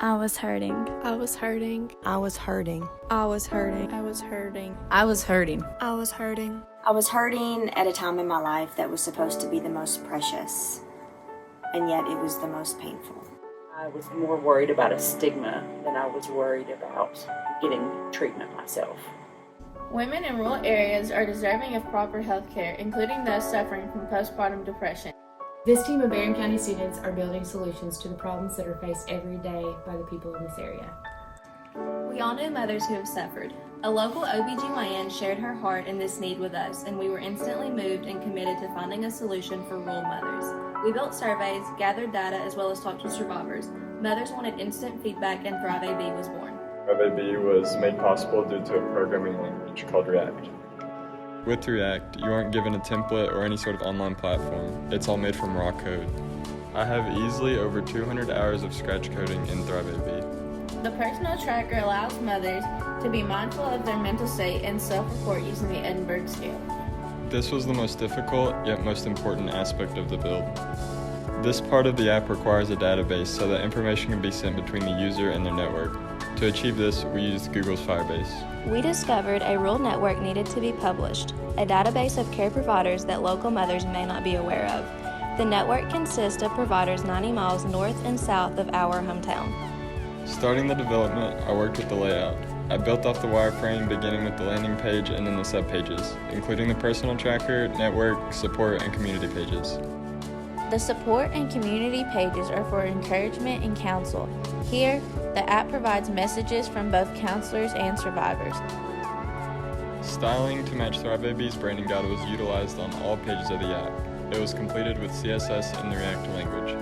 I was hurting. I was hurting. I was hurting. I was hurting. I was hurting. I was hurting. I was hurting. I was hurting at a time in my life that was supposed to be the most precious, and yet it was the most painful. I was more worried about a stigma than I was worried about getting treatment myself. Women in rural areas are deserving of proper health care, including those suffering from postpartum depression. This team of Barren County students are building solutions to the problems that are faced every day by the people in this area. We all know mothers who have suffered. A local OBGYN shared her heart in this need with us, and we were instantly moved and committed to finding a solution for rural mothers. We built surveys, gathered data, as well as talked to survivors. Mothers wanted instant feedback, and ThriveAB was born. ThriveAB was made possible due to a programming language called React. With React, you aren't given a template or any sort of online platform. It's all made from raw code. I have easily over 200 hours of scratch coding in ThriveAB. The personal tracker allows mothers to be mindful of their mental state and self-report using the Edinburgh scale. This was the most difficult, yet most important aspect of the build. This part of the app requires a database so that information can be sent between the user and their network. To achieve this, we used Google's Firebase. We discovered a rural network needed to be published, a database of care providers that local mothers may not be aware of. The network consists of providers 90 miles north and south of our hometown. Starting the development, I worked with the layout. I built off the wireframe, beginning with the landing page and then the subpages, including the personal tracker, network, support, and community pages. The support and community pages are for encouragement and counsel. Here, the app provides messages from both counselors and survivors. Styling to match ThriveAB's branding guide was utilized on all pages of the app. It was completed with CSS in the React language.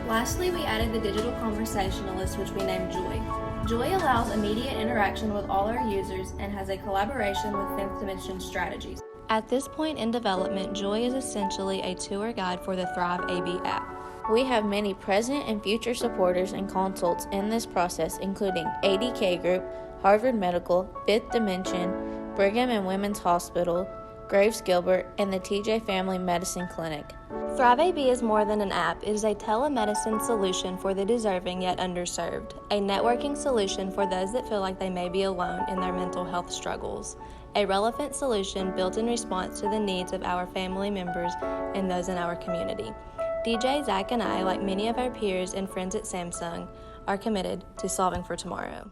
Lastly, we added the digital conversationalist, which we named Joy. Joy allows immediate interaction with all our users and has a collaboration with 5th Dimension strategies. At this point in development, Joy is essentially a tour guide for the ThriveAB app. We have many present and future supporters and consults in this process, including ADK Group, Harvard Medical, 5th Dimension, Brigham and Women's Hospital, Graves Gilbert, and the TJ Family Medicine Clinic. ThriveAB is more than an app. It is a telemedicine solution for the deserving yet underserved, a networking solution for those that feel like they may be alone in their mental health struggles, a relevant solution built in response to the needs of our family members and those in our community. DJ, Zach, and I, like many of our peers and friends at Samsung, are committed to solving for tomorrow.